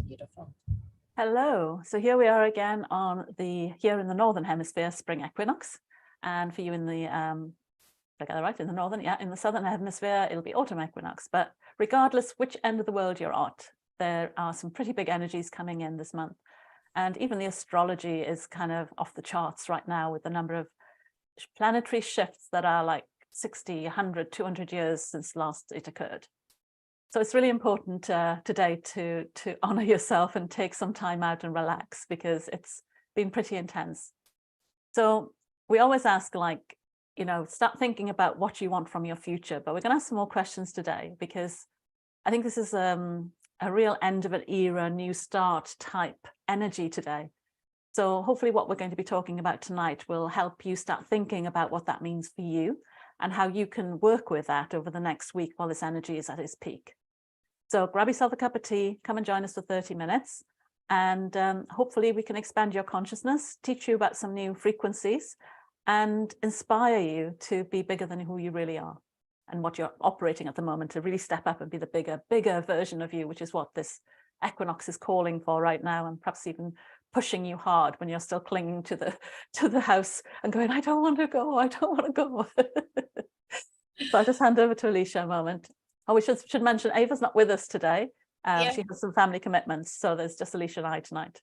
Beautiful. Hello. So here we are again here in the Northern Hemisphere spring equinox. And for you in the, in the Northern, in the Southern Hemisphere, it'll be autumn equinox. But regardless which end of the world you're at, there are some pretty big energies coming in this month. And even the astrology is kind of off the charts right now with the number of planetary shifts that are like 60, 100, 200 years since last it occurred. So it's really important today to honor yourself and take some time out and relax, because it's been pretty intense. So we always ask, like, start thinking about what you want from your future. But we're going to ask some more questions today, because I think this is a real end of an era, new start type energy today. So hopefully what we're going to be talking about tonight will help you start thinking about what that means for you and how you can work with that over the next week while this energy is at its peak. So grab yourself a cup of tea, come and join us for 30 minutes, and hopefully we can expand your consciousness, teach you about some new frequencies, and inspire you to be bigger than who you really are and what you're operating at the moment, to really step up and be the bigger version of you, which is what this equinox is calling for right now, and perhaps even pushing you hard when you're still clinging to the house and going, I don't want to go, I don't want to go. So I'll just hand over to Alicia a moment. Oh, we should mention Eva's not with us today. She has some family commitments, so there's just Alicia and I tonight.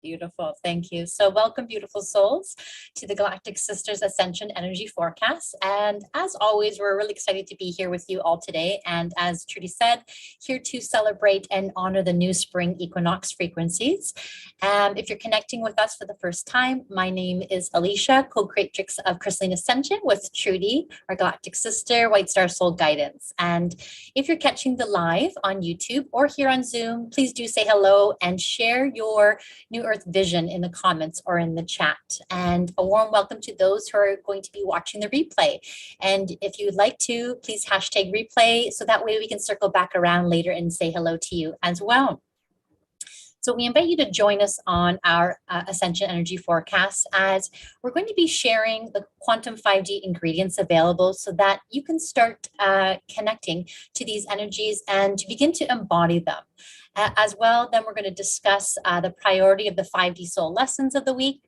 Beautiful. Thank you. So welcome, beautiful souls, to the Galactic SiStars Ascension Energy Forecast. And as always, we're really excited to be here with you all today. And as Trudy said, here to celebrate and honor the new spring equinox frequencies. If you're connecting with us for the first time, my name is Alicia, co-creatrix of Krystalline Ascension with Trudy, our Galactic sister, White Star Soul Guidance. And if you're catching the live on YouTube or here on Zoom, please do say hello and share your New Earth vision in the comments or in the chat. And a warm welcome to those who are going to be watching the replay. And if you'd like to, please hashtag replay, so that way we can circle back around later and say hello to you as well. So we invite you to join us on our Ascension Energy Forecast, as we're going to be sharing the quantum 5D ingredients available so that you can start connecting to these energies and to begin to embody them. As well, then we're going to discuss the priority of the 5D soul lessons of the week,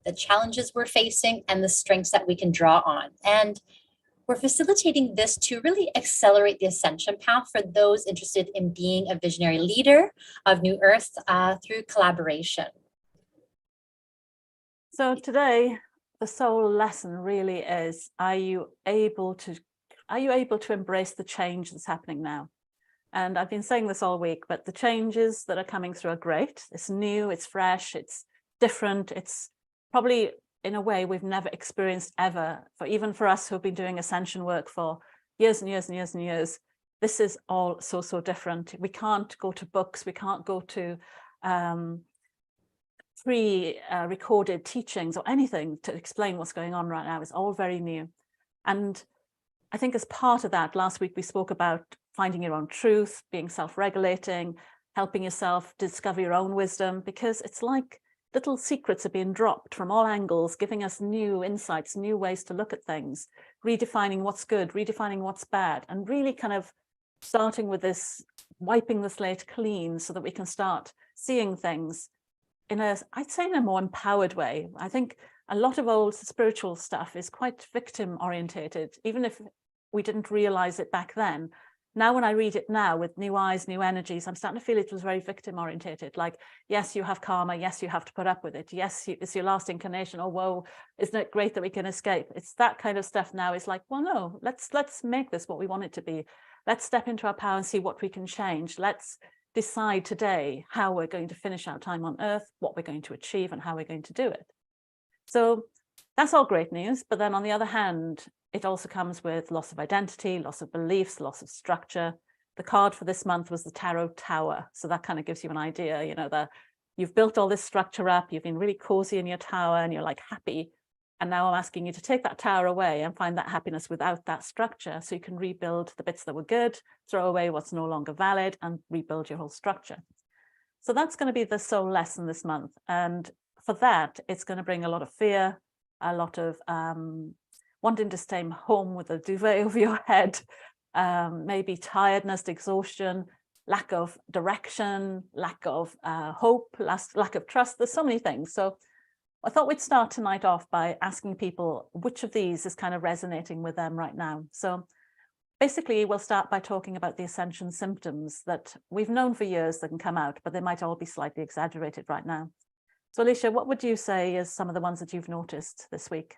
the challenges we're facing, and the strengths that we can draw on. And we're facilitating this to really accelerate the ascension path for those interested in being a visionary leader of New Earth through collaboration. So today, the soul lesson really is, are you able to embrace the change that's happening now? And I've been saying this all week, but the changes that are coming through are great. It's new, it's fresh, it's different. It's probably in a way we've never experienced ever, even for us who've been doing ascension work for years and years and years and years. This is all so different. We can't go to books, we can't go to pre-recorded teachings or anything to explain what's going on right now. It's all very new. And I think as part of that, last week we spoke about finding your own truth, being self-regulating, helping yourself discover your own wisdom, because it's like little secrets are being dropped from all angles, giving us new insights, new ways to look at things, redefining what's good, redefining what's bad, and really kind of starting with this, wiping the slate clean so that we can start seeing things in I'd say in a more empowered way. I think a lot of old spiritual stuff is quite victim orientated, even if we didn't realize it back then. Now, when I read it now with new eyes, new energies, I'm starting to feel it was very victim orientated. Like, yes, you have karma. Yes, you have to put up with it. Yes, it's your last incarnation. Oh, whoa, isn't it great that we can escape? It's that kind of stuff now. It's like, well, no, let's make this what we want it to be. Let's step into our power and see what we can change. Let's decide today how we're going to finish our time on Earth, what we're going to achieve, and how we're going to do it. So that's all great news. But then on the other hand, it also comes with loss of identity, loss of beliefs, loss of structure. The card for this month was the Tarot Tower. So that kind of gives you an idea, that you've built all this structure up, you've been really cozy in your tower and you're like happy. And now I'm asking you to take that tower away and find that happiness without that structure, so you can rebuild the bits that were good, throw away what's no longer valid, and rebuild your whole structure. So that's going to be the soul lesson this month. And for that, it's going to bring a lot of fear, a lot of wanting to stay home with a duvet over your head, maybe tiredness, exhaustion, lack of direction, lack of hope, lack of trust. There's so many things. So I thought we'd start tonight off by asking people which of these is kind of resonating with them right now. So basically, we'll start by talking about the ascension symptoms that we've known for years that can come out, but they might all be slightly exaggerated right now. So Alicia, what would you say is some of the ones that you've noticed this week?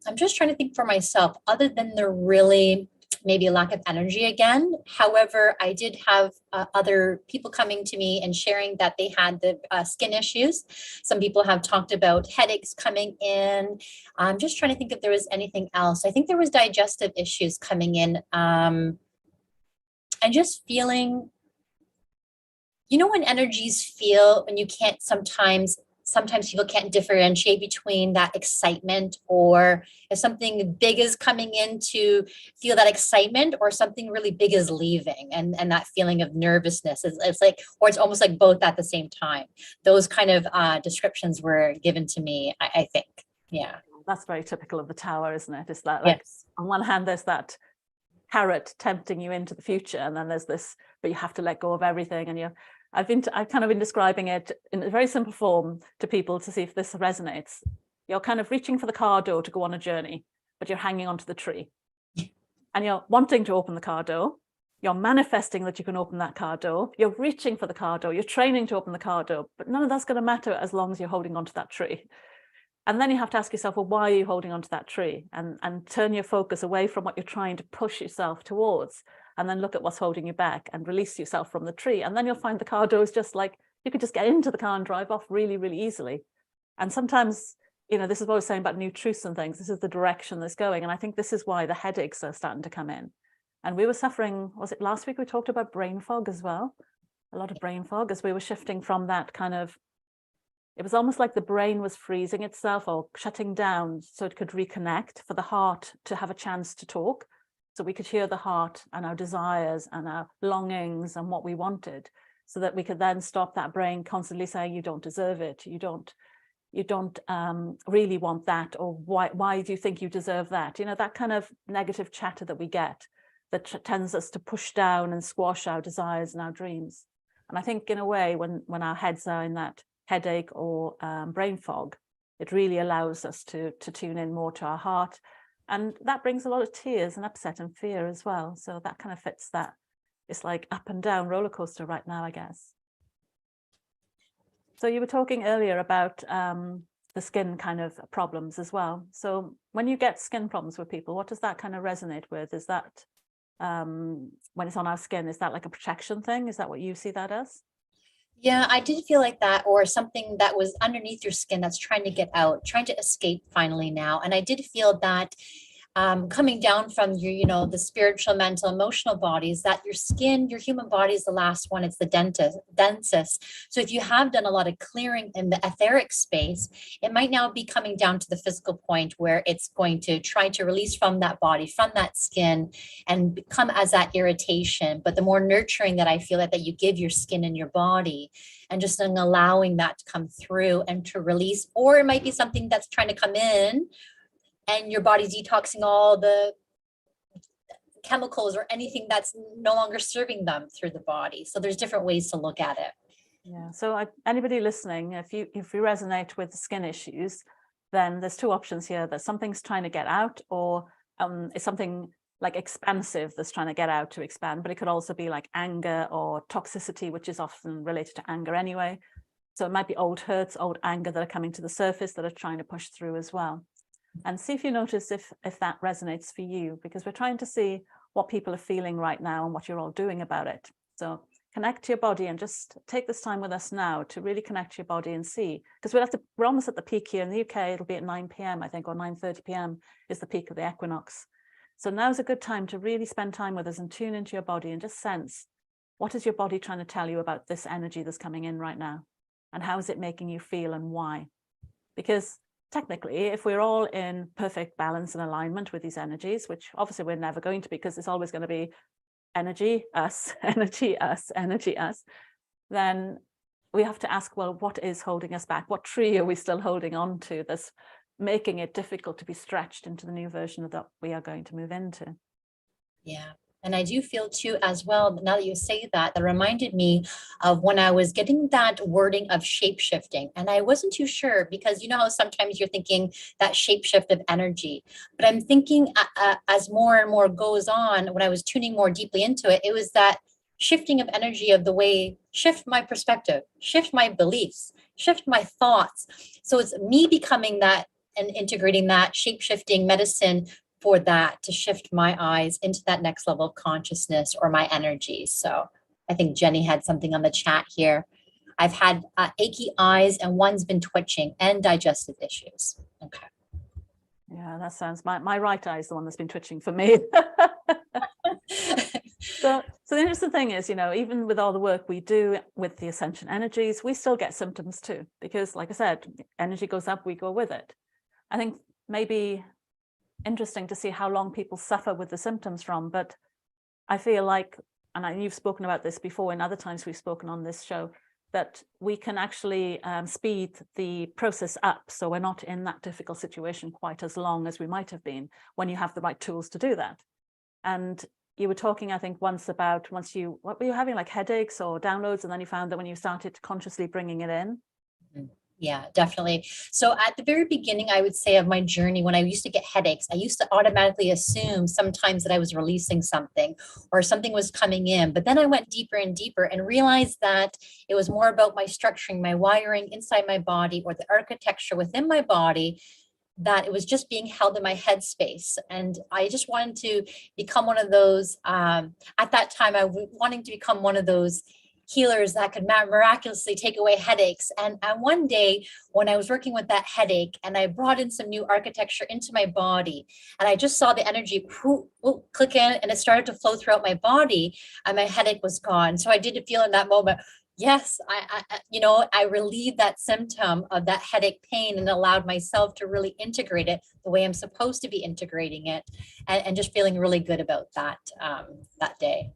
I'm just trying to think for myself, other than the really maybe lack of energy again. However, I did have other people coming to me and sharing that they had the skin issues. Some people have talked about headaches coming in. I'm just trying to think if there was anything else. I think there was digestive issues coming in. And just feeling, you know, when energies feel, when you can't sometimes people can't differentiate between that excitement, or if something big is coming in to feel that excitement, or something really big is leaving, and that feeling of nervousness it's like, or it's almost like both at the same time. Those kind of descriptions were given to me, I think. Yeah. That's very typical of the tower, isn't it? It's that, like, yes, on one hand, there's that carrot tempting you into the future, and then there's this, but you have to let go of everything. And I've kind of been describing it in a very simple form to people to see if this resonates. You're kind of reaching for the car door to go on a journey, but you're hanging onto the tree. And you're wanting to open the car door. You're manifesting that you can open that car door. You're reaching for the car door. You're training to open the car door, but none of that's going to matter as long as you're holding onto that tree. And then you have to ask yourself, well, why are you holding onto that tree? And turn your focus away from what you're trying to push yourself towards, and then look at what's holding you back and release yourself from the tree. And then you'll find the car door is just like, you could just get into the car and drive off really, really easily. And sometimes, you know, this is what I was saying about new truths and things. This is the direction that's going. And I think this is why the headaches are starting to come in. And we were suffering, was it last week we talked about brain fog as well? A lot of brain fog as we were shifting from that kind of, it was almost like the brain was freezing itself or shutting down so it could reconnect, for the heart to have a chance to talk. So we could hear the heart and our desires and our longings and what we wanted, so that we could then stop that brain constantly saying, you don't deserve it. You don't really want that. Or why do you think you deserve that? You know, that kind of negative chatter that we get that tends us to push down and squash our desires and our dreams. And I think in a way, when our heads are in that headache or brain fog, it really allows us to tune in more to our heart, and that brings a lot of tears and upset and fear as well. So that kind of fits that. It's like up and down roller coaster right now, I guess. So you were talking earlier about the skin kind of problems as well. So when you get skin problems with people, what does that kind of resonate with? Is that when it's on our skin, is that like a protection thing? Is that what you see that as? Yeah, I did feel like that, or something that was underneath your skin that's trying to get out, trying to escape finally now. And I did feel that coming down from your, you know, the spiritual, mental, emotional bodies, that your skin, your human body is the last one. It's the densest. So if you have done a lot of clearing in the etheric space, it might now be coming down to the physical point where it's going to try to release from that body, from that skin, and come as that irritation. But the more nurturing that I feel that you give your skin and your body, and just allowing that to come through and to release, or it might be something that's trying to come in, and your body's detoxing all the chemicals or anything that's no longer serving them through the body. So there's different ways to look at it. Yeah. So anybody listening, if you resonate with the skin issues, then there's two options here. That something's trying to get out, or it's something like expansive that's trying to get out to expand. But it could also be like anger or toxicity, which is often related to anger anyway. So it might be old hurts, old anger that are coming to the surface that are trying to push through as well. And see if you notice if that resonates for you, because we're trying to see what people are feeling right now and what you're all doing about it. So connect to your body and just take this time with us now to really connect to your body and see, because we're almost at the peak here in the UK. It'll be at 9 p.m, I think, or 9:30 p.m. is the peak of the equinox. So now's a good time to really spend time with us and tune into your body and just sense, what is your body trying to tell you about this energy that's coming in right now? And how is it making you feel, and why? Because technically, if we're all in perfect balance and alignment with these energies, which obviously we're never going to be, because it's always going to be energy, us, energy, us, energy, us, then we have to ask, well, what is holding us back? What tree are we still holding on to that's making it difficult to be stretched into the new version of that we are going to move into? Yeah. And I do feel too as well, now that you say that, that reminded me of when I was getting that wording of shape shifting. And I wasn't too sure because you know how sometimes you're thinking that shape shift of energy. But I'm thinking as more and more goes on, when I was tuning more deeply into it, it was that shifting of energy of the way, shift my perspective, shift my beliefs, shift my thoughts. So it's me becoming that and integrating that shape shifting medicine for that to shift my eyes into that next level of consciousness or my energy. So I think Jenny had something on the chat here. I've had achy eyes and one's been twitching and digestive issues. Okay. Yeah, that sounds, my right eye is the one that's been twitching for me. So the interesting thing is, you know, even with all the work we do with the ascension energies, we still get symptoms too, because like I said, energy goes up, we go with it. I think maybe interesting to see how long people suffer with the symptoms from, but I feel like, and you've spoken about this before in other times we've spoken on this show, that we can actually speed the process up, so we're not in that difficult situation quite as long as we might have been when you have the right tools to do that. And you were talking, I think, once about what were you having, like headaches or downloads, and then you found that when you started consciously bringing it in? Yeah, definitely. So at the very beginning, I would say of my journey, when I used to get headaches, I used to automatically assume sometimes that I was releasing something or something was coming in. But then I went deeper and deeper and realized that it was more about my structuring, my wiring inside my body or the architecture within my body, that it was just being held in my headspace. And I just wanted to become one of those, at that time, I was wanting to become one of those healers that could miraculously take away headaches. And one day when I was working with that headache and I brought in some new architecture into my body, and I just saw the energy click in and it started to flow throughout my body and my headache was gone. So I did feel in that moment, yes, I relieved that symptom of that headache pain and allowed myself to really integrate it the way I'm supposed to be integrating it, and just feeling really good about that that day.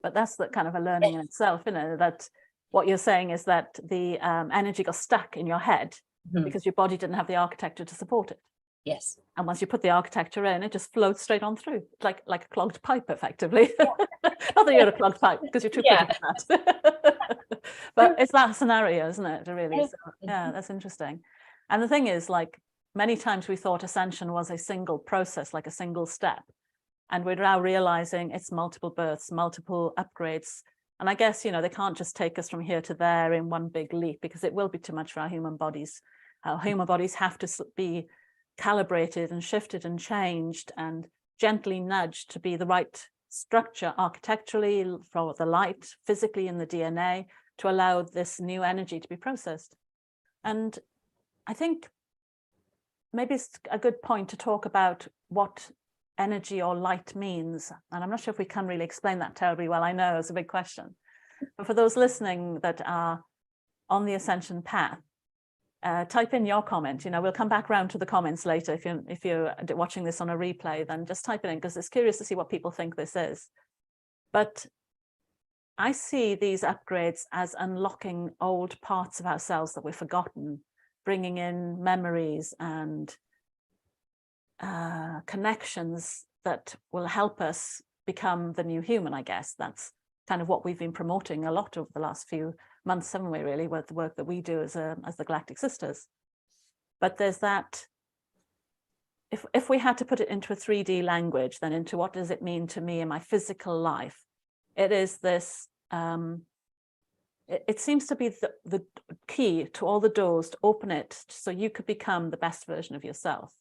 But that's the kind of a learning in itself, you know, that what you're saying is that the energy got stuck in your head because your body didn't have the architecture to support it. Yes. And once you put the architecture in, it just floats straight on through, like a clogged pipe, effectively. Not that you're a clogged pipe, because you're too pretty for that. But it's that scenario, isn't it, really? So, yeah, that's interesting. And the thing is, like, many times we thought ascension was a single process, like a single step. And we're now realizing it's multiple births, multiple upgrades. And I guess, you know, they can't just take us from here to there in one big leap, because it will be too much for our human bodies. Our human bodies have to be calibrated and shifted and changed and gently nudged to be the right structure architecturally, for the light, physically in the DNA, to allow this new energy to be processed. And I think maybe it's a good point to talk about what energy or light means. And I'm not sure if we can really explain that terribly well. I know it's a big question. But for those listening that are on the ascension path, type in your comment. You know, we'll come back around to the comments later. If you're watching this on a replay, then just type it in, because it's curious to see what people think this is. But I see these upgrades as unlocking old parts of ourselves that we've forgotten, bringing in memories and connections that will help us become the new human. I guess that's kind of what we've been promoting a lot over the last few months, haven't we, really, with the work that we do as the Galactic SiStars. But there's that, if we had to put it into a 3D language, then into what does it mean to me in my physical life, it is this, it seems to be the key to all the doors to open it so you could become the best version of yourself.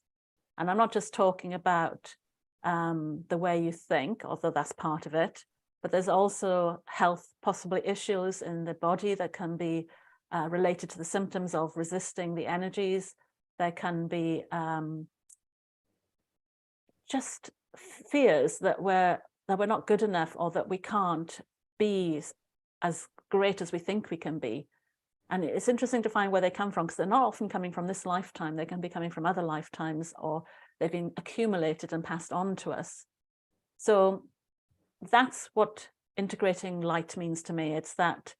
And I'm not just talking about the way you think, although that's part of it, but there's also health, possibly issues in the body that can be related to the symptoms of resisting the energies. There can be just fears that we're not good enough, or that we can't be as great as we think we can be. And it's interesting to find where they come from, because they're not often coming from this lifetime. They can be coming from other lifetimes, or they've been accumulated and passed on to us. So that's what integrating light means to me. It's that,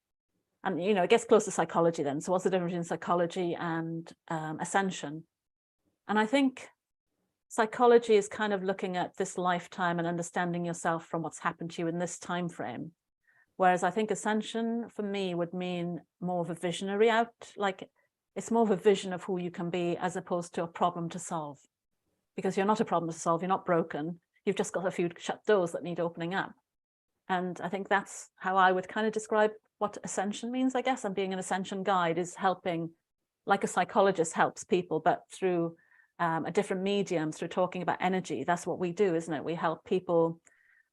and you know, it gets close to psychology then. So what's the difference in psychology and ascension? And I think psychology is kind of looking at this lifetime and understanding yourself from what's happened to you in this time frame. Whereas I think ascension for me would mean more of a visionary like it's more of a vision of who you can be as opposed to a problem to solve. Because you're not a problem to solve, you're not broken, you've just got a few shut doors that need opening up. And I think that's how I would kind of describe what ascension means, I guess. And being an ascension guide is helping, like a psychologist helps people, but through a different medium, through talking about energy. That's what we do, isn't it? We help people.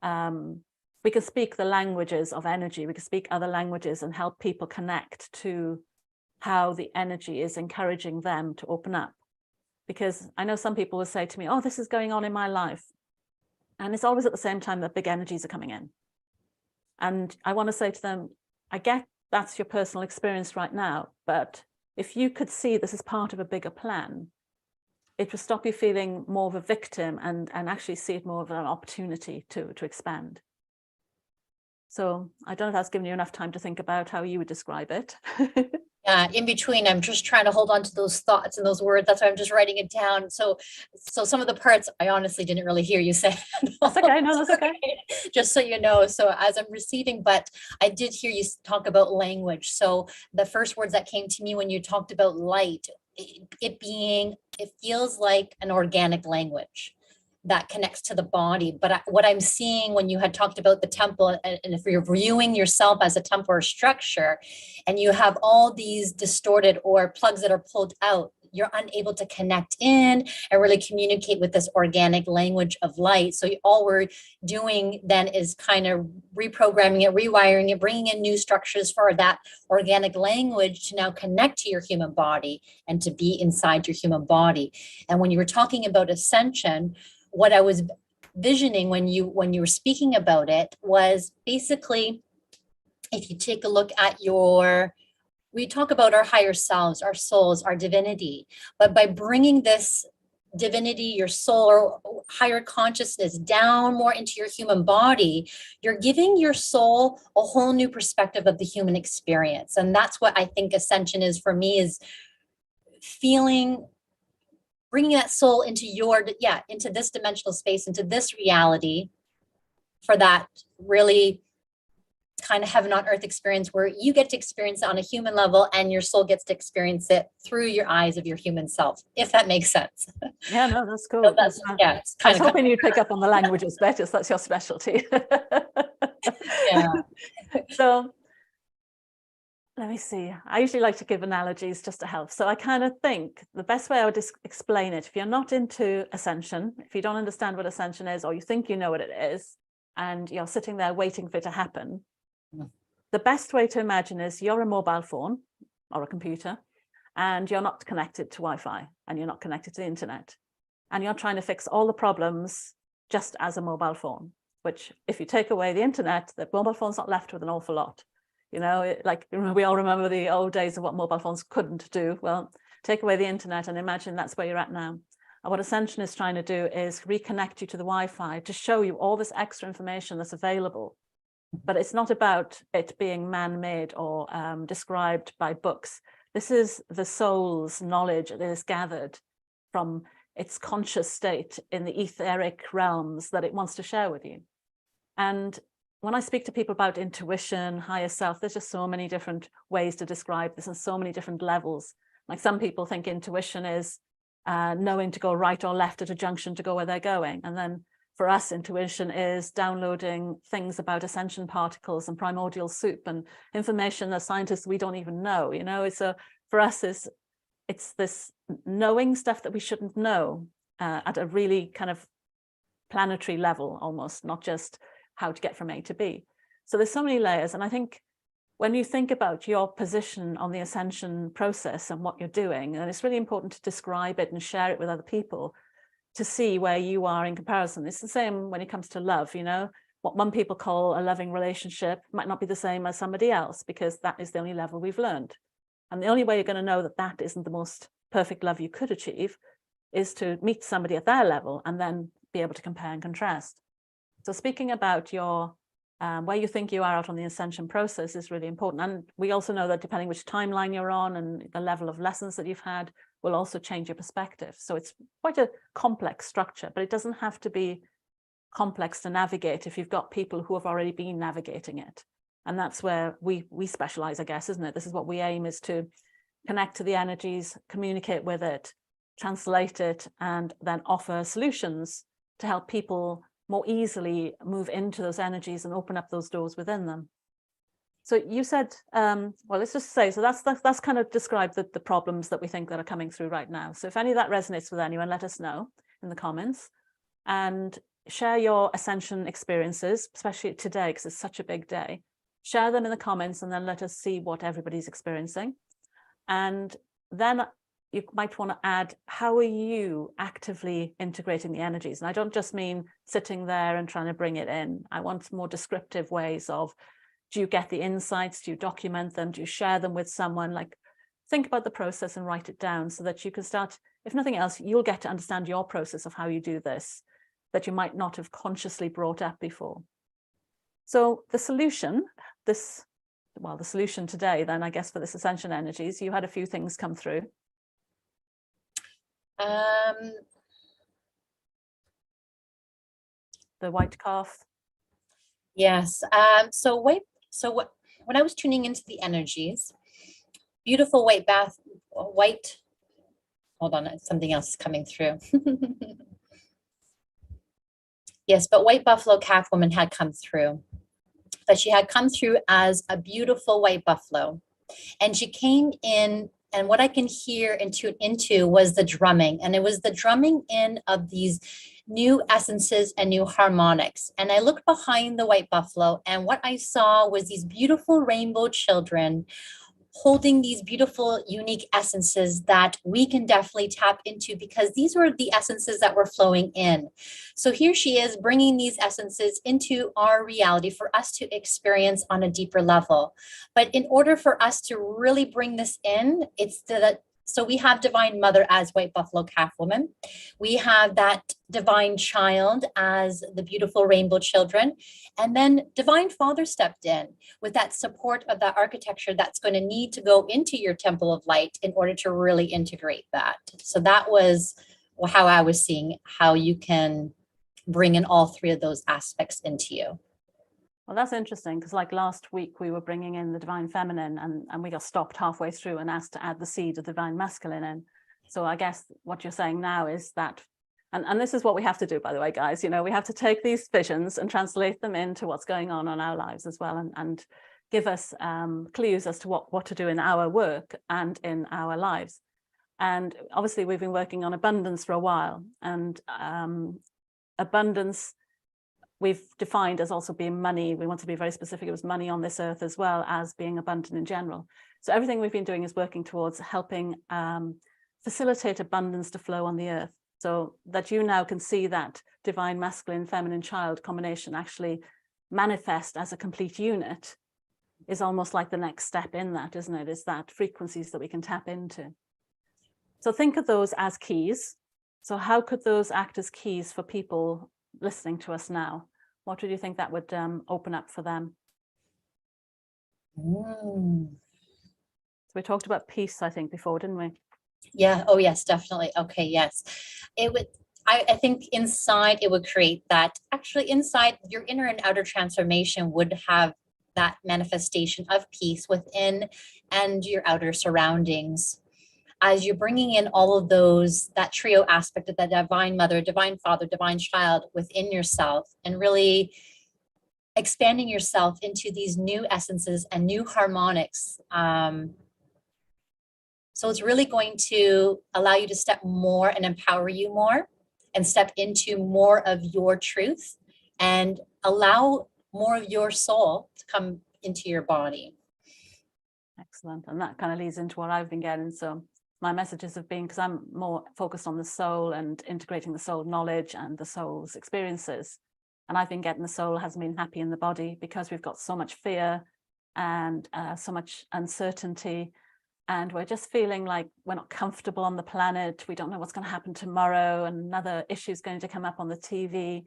We can speak the languages of energy, we can speak other languages and help people connect to how the energy is encouraging them to open up. Because I know some people will say to me, oh, this is going on in my life. And it's always at the same time that big energies are coming in. And I want to say to them, I get that's your personal experience right now, but if you could see this as part of a bigger plan, it will stop you feeling more of a victim and actually see it more of an opportunity to expand. So I don't know if that's given you enough time to think about how you would describe it. In between, I'm just trying to hold on to those thoughts and those words. That's why I'm just writing it down. So some of the parts I honestly didn't really hear you say. That's okay. No, that's okay. Just so you know. So as I'm receiving, but I did hear you talk about language. So the first words that came to me when you talked about light, it feels like an organic language that connects to the body. But what I'm seeing when you had talked about the temple, and if you're viewing yourself as a temple or structure, and you have all these distorted or plugs that are pulled out, you're unable to connect in and really communicate with this organic language of light. So all we're doing then is kind of reprogramming it, rewiring it, bringing in new structures for that organic language to now connect to your human body and to be inside your human body. And when you were talking about ascension, what I was visioning when you were speaking about it was basically, if you take a look at we talk about our higher selves, our souls, our divinity, but by bringing this divinity, your soul or higher consciousness down more into your human body, you're giving your soul a whole new perspective of the human experience. And that's what I think ascension is for me, is bringing that soul into into this dimensional space, into this reality, for that really kind of heaven on earth experience where you get to experience it on a human level and your soul gets to experience it through your eyes of your human self, if that makes sense. Yeah, no, that's cool. So it's I was hoping you'd pick up on the languages better, so that's your specialty. Yeah. So let me see. I usually like to give analogies just to help. So I kind of think the best way I would explain it, if you're not into ascension, if you don't understand what ascension is, or you think you know what it is, and you're sitting there waiting for it to happen, the best way to imagine is you're a mobile phone or a computer, and you're not connected to Wi-Fi, and you're not connected to the internet, and you're trying to fix all the problems just as a mobile phone, which if you take away the internet, the mobile phone's not left with an awful lot. You know, like we all remember the old days of what mobile phones couldn't do. Well, take away the internet and imagine that's where you're at now. And what Ascension is trying to do is reconnect you to the Wi-Fi to show you all this extra information that's available. But it's not about it being man-made or described by books. This is the soul's knowledge that is gathered from its conscious state in the etheric realms that it wants to share with you. And when I speak to people about intuition, higher self, there's just so many different ways to describe this and so many different levels. Like some people think intuition is knowing to go right or left at a junction to go where they're going. And then for us, intuition is downloading things about ascension particles and primordial soup and information that scientists we don't even know. You know, it's for us, it's this knowing stuff that we shouldn't know at a really kind of planetary level almost, not just how to get from A to B. So there's so many layers. And I think when you think about your position on the ascension process and what you're doing, and it's really important to describe it and share it with other people to see where you are in comparison. It's the same when it comes to love, you know, what one people call a loving relationship might not be the same as somebody else, because that is the only level we've learned. And the only way you're going to know that that isn't the most perfect love you could achieve is to meet somebody at their level and then be able to compare and contrast. So speaking about your where you think you are out on the ascension process is really important. And we also know that depending which timeline you're on and the level of lessons that you've had, will also change your perspective. So it's quite a complex structure, but it doesn't have to be complex to navigate if you've got people who have already been navigating it. And that's where we specialize, I guess, isn't it? This is what we aim, is to connect to the energies, communicate with it, translate it, and then offer solutions to help people more easily move into those energies and open up those doors within them. So you said, well, let's just say, so that's kind of described the problems that we think that are coming through right now. So if any of that resonates with anyone, let us know in the comments, and share your ascension experiences, especially today, because it's such a big day. Share them in the comments, and then let us see what everybody's experiencing. And then you might want to add, how are you actively integrating the energies? And I don't just mean sitting there and trying to bring it in. I want more descriptive ways of, do you get the insights? Do you document them? Do you share them with someone? Like, think about the process and write it down so that you can start, if nothing else, you'll get to understand your process of how you do this, that you might not have consciously brought up before. So the solution, the solution today, then, I guess, for this ascension energies, you had a few things come through. The white calf. Yes. When I was tuning into the energies, beautiful white, hold on, something else is coming through. Yes, but white buffalo calf woman had come through. But she had come through as a beautiful white buffalo. And she came in, and what I can hear and tune into was the drumming. And it was the drumming in of these new essences and new harmonics. And I looked behind the white buffalo, and what I saw was these beautiful rainbow children holding these beautiful, unique essences that we can definitely tap into, because these were the essences that were flowing in. So here she is bringing these essences into our reality for us to experience on a deeper level. But in order for us to really bring this in, so we have Divine Mother as white buffalo calf woman. We have that divine child as the beautiful rainbow children. And then Divine Father stepped in with that support of that architecture that's going to need to go into your temple of light in order to really integrate that. So that was how I was seeing how you can bring in all three of those aspects into you. Well, that's interesting, because like last week we were bringing in the divine feminine, and we got stopped halfway through and asked to add the seed of the divine masculine in. So I guess what you're saying now is that, and this is what we have to do, by the way, guys, we have to take these visions and translate them into what's going on our lives as well, and give us clues as to what to do in our work and in our lives. And obviously we've been working on abundance for a while, and abundance we've defined as also being money. We want to be very specific. It was money on this earth, as well as being abundant in general. So everything we've been doing is working towards helping facilitate abundance to flow on the earth, so that you now can see that divine masculine, feminine child combination actually manifest as a complete unit is almost like the next step in that, isn't it? Is that frequencies that we can tap into. So think of those as keys. So how could those act as keys for people listening to us now? What would you think that would open up for them? So we talked about peace, I think, before, didn't we? Yeah. Oh, yes, definitely. Okay. Yes. It would, I think inside it would create that, actually inside your inner and outer transformation would have that manifestation of peace within and your outer surroundings. As you're bringing in all of those, that trio aspect of the divine mother, divine father, divine child within yourself, and really expanding yourself into these new essences and new harmonics. So it's really going to allow you to step more and empower you more, and step into more of your truth, and allow more of your soul to come into your body. Excellent. And that kind of leads into what I've been getting. So my messages have been, because I'm more focused on the soul and integrating the soul knowledge and the soul's experiences. And I've been getting the soul hasn't been happy in the body, because we've got so much fear and so much uncertainty. And we're just feeling like we're not comfortable on the planet. We don't know what's going to happen tomorrow, and another issue is going to come up on the TV.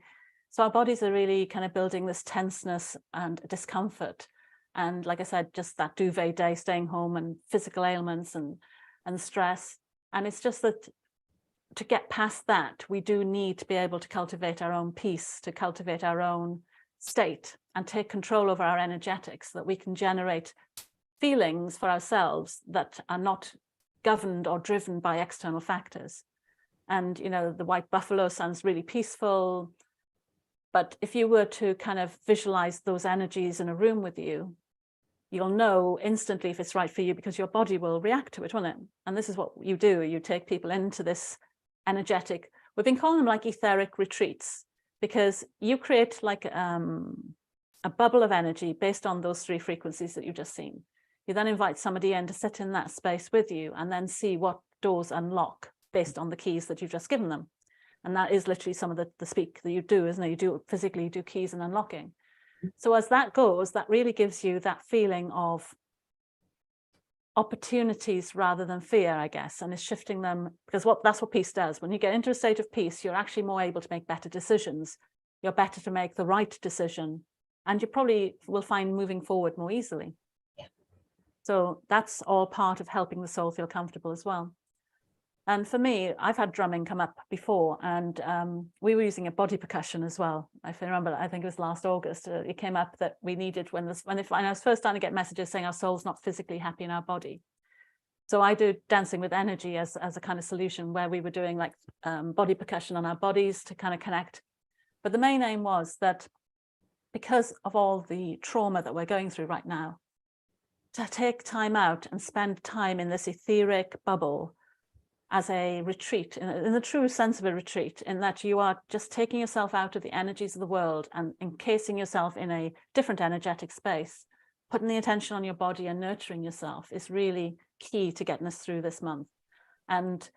So our bodies are really kind of building this tenseness and discomfort. And like I said, just that duvet day, staying home, and physical ailments and stress. And it's just that to get past that, we do need to be able to cultivate our own peace, to cultivate our own state and take control over our energetics, so that we can generate feelings for ourselves that are not governed or driven by external factors. And, you know, the white buffalo sounds really peaceful, but if you were to kind of visualize those energies in a room with you, you'll know instantly if it's right for you, because your body will react to it, won't it? And this is what you do. You take people into this energetic, we've been calling them like etheric retreats, because you create like a bubble of energy based on those 3 frequencies that you've just seen. You then invite somebody in to sit in that space with you and then see what doors unlock based on the keys that you've just given them. And that is literally some of the speak that you do, isn't it? You do physically do keys and unlocking. So as that goes, that really gives you that feeling of opportunities rather than fear, I guess, and is shifting them, because that's what peace does. When you get into a state of peace, you're actually more able to make better decisions. You're better to make the right decision, and you probably will find moving forward more easily. Yeah. So that's all part of helping the soul feel comfortable as well. And for me, I've had drumming come up before, and we were using a body percussion as well. If I remember, I think it was last August, it came up that we needed, when I was first starting to get messages saying our soul's not physically happy in our body. So I do dancing with energy as a kind of solution, where we were doing like body percussion on our bodies to kind of connect. But the main aim was that because of all the trauma that we're going through right now, to take time out and spend time in this etheric bubble as a retreat, in the true sense of a retreat, in that you are just taking yourself out of the energies of the world and encasing yourself in a different energetic space, putting the attention on your body and nurturing yourself is really key to getting us through this month. And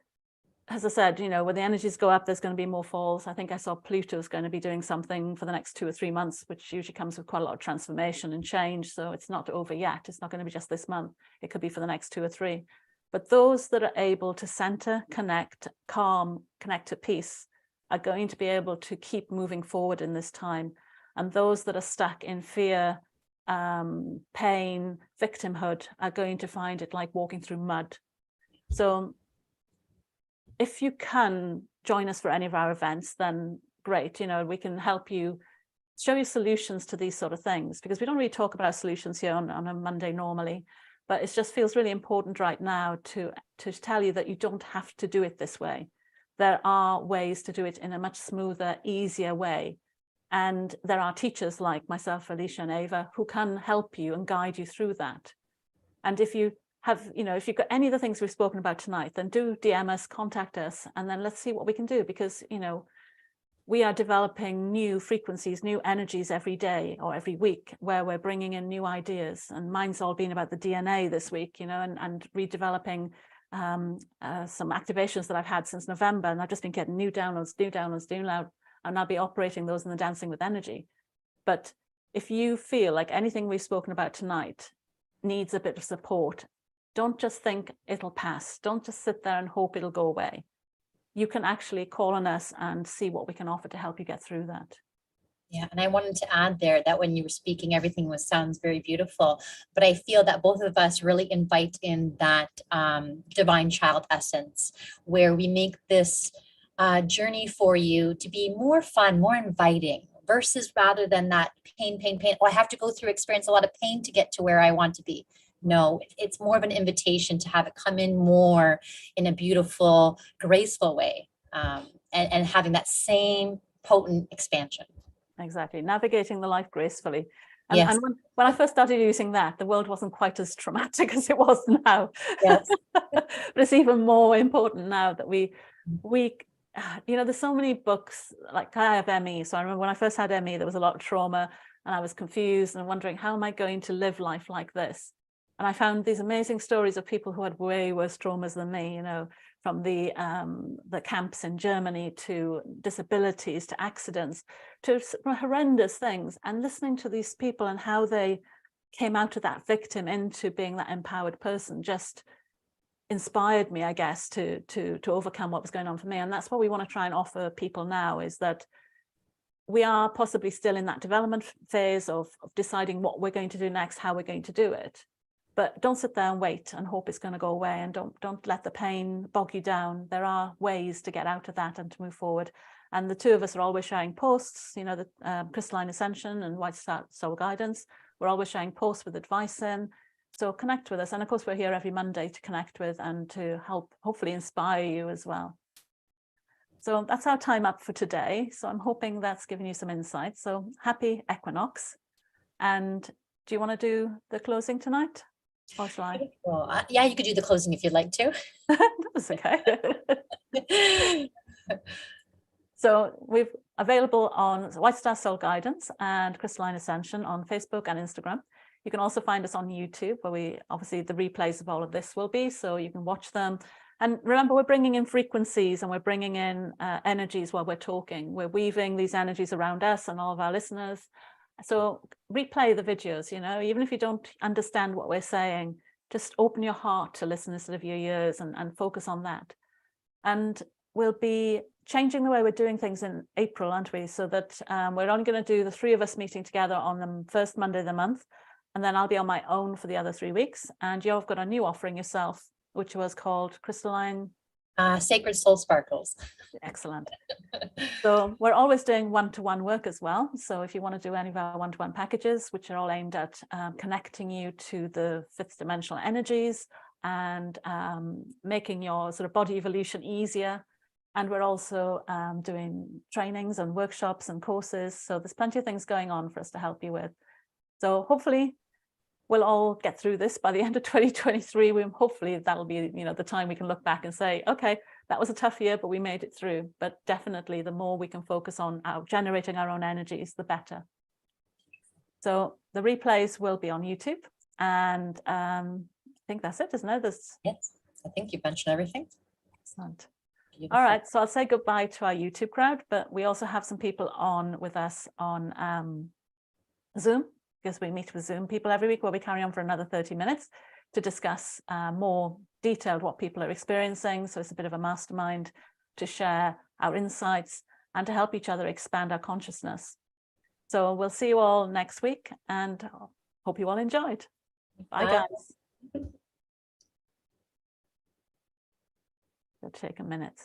as I said, you know, when the energies go up, there's going to be more falls. I think I saw Pluto's going to be doing something for the next 2 or 3 months, which usually comes with quite a lot of transformation and change. So it's not over yet. It's not going to be just this month. It could be for the next 2 or 3. But those that are able to center, connect, calm, connect to peace are going to be able to keep moving forward in this time. And those that are stuck in fear, pain, victimhood are going to find it like walking through mud. So if you can join us for any of our events, then great. You know, we can help you, show you solutions to these sort of things, because we don't really talk about solutions here on a Monday normally. But it just feels really important right now to tell you that you don't have to do it this way. There are ways to do it in a much smoother, easier way. And there are teachers like myself, Alicia and Eva, who can help you and guide you through that. And if you have, you know, if you've got any of the things we've spoken about tonight, then do DM us, contact us, and then let's see what we can do, because, you know, we are developing new frequencies, new energies every day or every week, where we're bringing in new ideas. And mine's all been about the DNA this week, you know, and redeveloping some activations that I've had since November. And I've just been getting new downloads, and I'll be operating those in the dancing with energy. But if you feel like anything we've spoken about tonight needs a bit of support, don't just think it'll pass. Don't just sit there and hope it'll go away. You can actually call on us and see what we can offer to help you get through that. Yeah, and I wanted to add there that when you were speaking, everything sounds very beautiful, but I feel that both of us really invite in that divine child essence, where we make this journey for you to be more fun, more inviting, versus rather than that pain. Oh, I have to experience a lot of pain to get to where I want to be. No, it's more of an invitation to have it come in more in a beautiful, graceful way, and having that same potent expansion. Exactly, navigating the life gracefully. And, yes. And when I first started using that, the world wasn't quite as traumatic as it was now. Yes. But it's even more important now that we, you know, there's so many books, like I have ME. So I remember when I first had ME, there was a lot of trauma, and I was confused and wondering, how am I going to live life like this? And I found these amazing stories of people who had way worse traumas than me, you know, from the camps in Germany to disabilities, to accidents, to horrendous things. And listening to these people and how they came out of that victim into being that empowered person just inspired me, I guess, to overcome what was going on for me. And that's what we want to try and offer people now, is that we are possibly still in that development phase of deciding what we're going to do next, how we're going to do it. But don't sit there and wait and hope it's going to go away, and don't let the pain bog you down. There are ways to get out of that and to move forward. And the two of us are always sharing posts, you know, the Crystalline Ascension and White Star Soul Guidance. We're always sharing posts with advice in. So connect with us. And of course, we're here every Monday to connect with and to help hopefully inspire you as well. So that's our time up for today. So I'm hoping that's given you some insight. So happy Equinox. And do you want to do the closing tonight? Or shall I? Well, yeah, you could do the closing if you'd like to. That's okay. So we're available on White Star Soul Guidance and Crystalline Ascension on Facebook and Instagram. You can also find us on YouTube, where we obviously the replays of all of this will be, so you can watch them. And remember, we're bringing in frequencies and we're bringing in energies while we're talking. We're weaving these energies around us and all of our listeners. So replay the videos, you know, even if you don't understand what we're saying, just open your heart to listen instead of your ears and focus on that. And we'll be changing the way we're doing things in April, aren't we? So that we're only going to do the three of us meeting together on the first Monday of the month. And then I'll be on my own for the other 3 weeks. And you've got a new offering yourself, which was called Crystalline Sacred Soul Sparkles. Excellent. So we're always doing one-to-one work as well. So if you want to do any of our one-to-one packages, which are all aimed at connecting you to the fifth dimensional energies and making your sort of body evolution easier. And we're also doing trainings and workshops and courses. So there's plenty of things going on for us to help you with. So hopefully we'll all get through this by the end of 2023. Hopefully that'll be, you know, the time we can look back and say, okay, that was a tough year, but we made it through. But definitely the more we can focus on generating our own energies, the better. So the replays will be on YouTube. And I think that's it, isn't it? Yes, I think you mentioned everything. Excellent. Beautiful. All right, so I'll say goodbye to our YouTube crowd, but we also have some people on with us on Zoom, because we meet with Zoom people every week, where we carry on for another 30 minutes to discuss more detailed what people are experiencing. So it's a bit of a mastermind to share our insights and to help each other expand our consciousness. So we'll see you all next week, and hope you all enjoyed. Bye, guys. It'll take a minute.